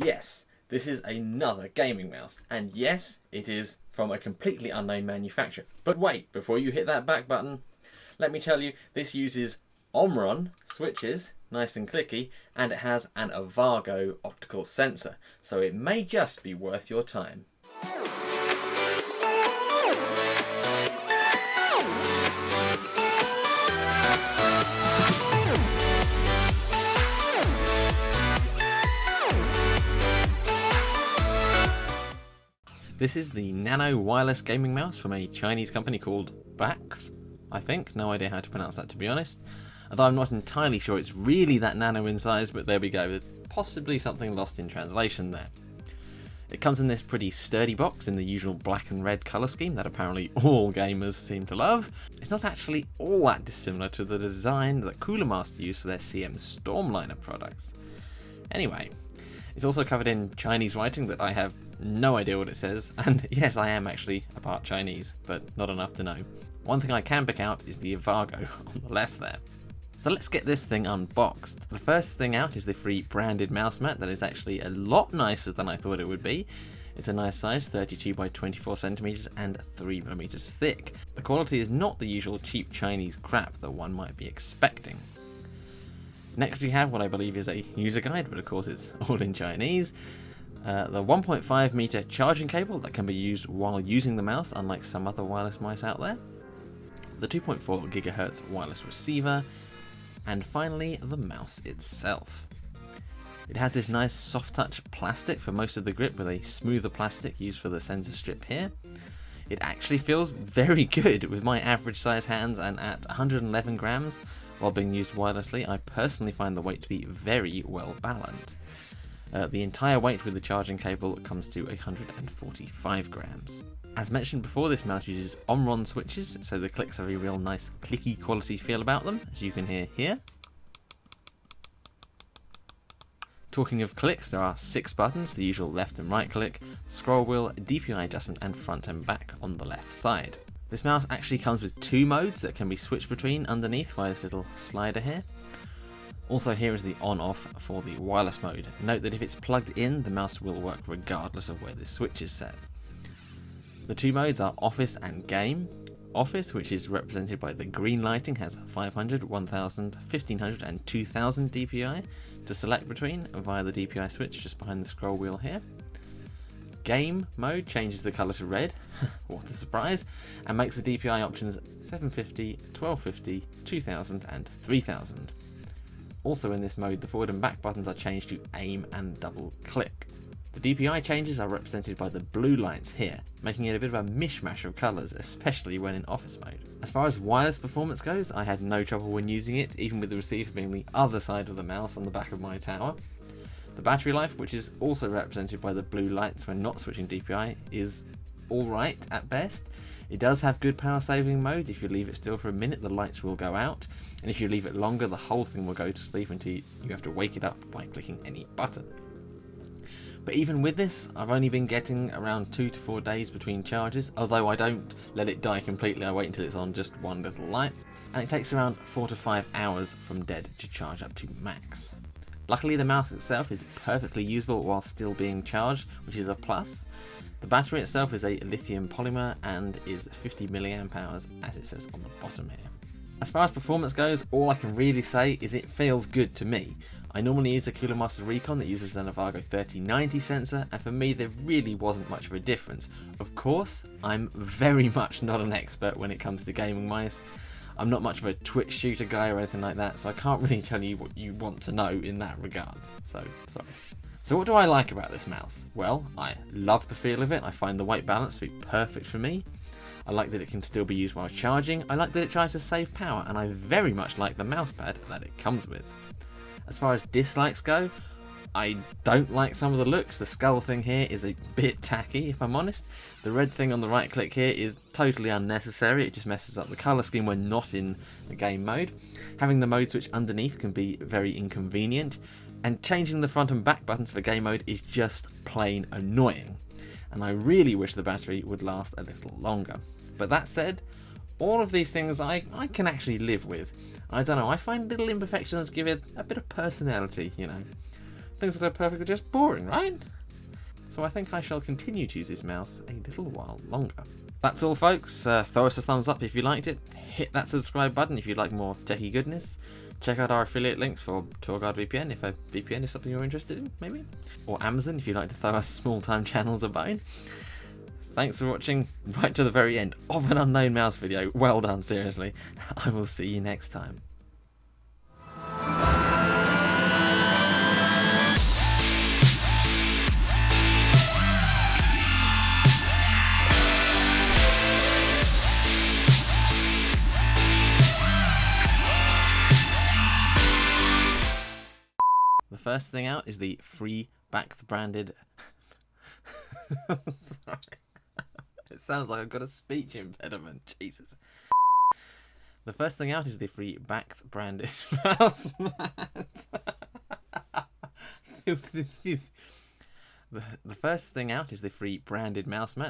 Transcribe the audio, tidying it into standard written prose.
Yes, this is another gaming mouse, and yes, it is from a completely unknown manufacturer. But wait, before you hit that back button, let me tell you, this uses Omron switches, nice and clicky, and it has an Avago optical sensor, so it may just be worth your time. This is the Nano wireless gaming mouse from a Chinese company called Bakth, I think. No idea how to pronounce that, to be honest. Although I'm not entirely sure it's really that nano in size, but there we go. There's possibly something lost in translation there. It comes in this pretty sturdy box in the usual black and red colour scheme that apparently all gamers seem to love. It's not actually all that dissimilar to the design that Cooler Master used for their CM Stormliner products. Anyway, it's also covered in Chinese writing that I have no idea what it says, and yes, I am actually a part Chinese, but not enough to know. One thing I can pick out is the Avago on the left there. So let's get this thing unboxed. The first thing out is the free branded mouse mat that is actually a lot nicer than I thought it would be. It's a nice size, 32 by 24 centimeters and 3 millimeters thick. The quality is not the usual cheap Chinese crap that one might be expecting. Next we have what I believe is a user guide, but of course it's all in Chinese. The 1.5 meter charging cable that can be used while using the mouse, unlike some other wireless mice out there. The 2.4 GHz wireless receiver. And finally, the mouse itself. It has this nice soft touch plastic for most of the grip, with a smoother plastic used for the sensor strip here. It actually feels very good with my average size hands, and at 111 grams while being used wirelessly, I personally find the weight to be very well balanced. The entire weight with the charging cable comes to 145 grams. As mentioned before, this mouse uses Omron switches, so the clicks have a real nice clicky quality feel about them, as you can hear here. Talking of clicks, there are 6 buttons, the usual left and right click, scroll wheel, DPI adjustment and front and back on the left side. This mouse actually comes with 2 modes that can be switched between underneath via this little slider here. Also, here is the on-off for the wireless mode. Note that if it's plugged in, the mouse will work regardless of where the switch is set. The 2 modes are Office and Game. Office, which is represented by the green lighting, has 500, 1000, 1500 and 2000 DPI to select between via the DPI switch just behind the scroll wheel here. Game mode changes the colour to red, what a surprise, and makes the DPI options 750, 1250, 2000 and 3000. Also in this mode, the forward and back buttons are changed to aim and double click. The DPI changes are represented by the blue lights here, making it a bit of a mishmash of colours, especially when in office mode. As far as wireless performance goes, I had no trouble when using it, even with the receiver being the other side of the mouse on the back of my tower. The battery life, which is also represented by the blue lights when not switching DPI, is alright at best. It does have good power saving mode. If you leave it still for a minute, the lights will go out, and if you leave it longer, the whole thing will go to sleep until you have to wake it up by clicking any button. But even with this, I've only been getting around 2 to 4 days between charges, although I don't let it die completely. I wait until it's on just one little light, and it takes around 4 to 5 hours from dead to charge up to max. Luckily, the mouse itself is perfectly usable while still being charged, which is a plus. The battery itself is a lithium polymer and is 50 milliamp hours, as it says on the bottom here. As far as performance goes, all I can really say is it feels good to me. I normally use a Cooler Master Recon that uses an Avago 3090 sensor, and for me there really wasn't much of a difference. Of course, I'm very much not an expert when it comes to gaming mice. I'm not much of a Twitch shooter guy or anything like that, so I can't really tell you what you want to know in that regard. So, sorry. So what do I like about this mouse? Well, I love the feel of it. I find the weight balance to be perfect for me. I like that it can still be used while charging. I like that it tries to save power, and I very much like the mousepad that it comes with. As far as dislikes go, I don't like some of the looks. The skull thing here is a bit tacky, if I'm honest. The red thing on the right click here is totally unnecessary. It just messes up the colour scheme when not in the game mode. Having the mode switch underneath can be very inconvenient, and changing the front and back buttons for game mode is just plain annoying. And I really wish the battery would last a little longer. But that said, all of these things I can actually live with. I don't know, I find little imperfections give it a bit of personality, you know. Things that are perfectly just boring, right? So I think I shall continue to use this mouse a little while longer. That's all, folks. Throw us a thumbs up if you liked it. Hit that subscribe button if you'd like more techie goodness. Check out our affiliate links for TourGuide VPN if a VPN is something you're interested in, maybe. Or Amazon if you'd like to throw us small-time channels a bone. Thanks for watching right to the very end of an unknown mouse video. Well done, seriously. I will see you next time. The first thing out is the free Bakth branded... Sorry. It sounds like I've got a speech impediment. Jesus. The first thing out is the free Bakth branded mouse mat. The first thing out is the free branded mouse mat.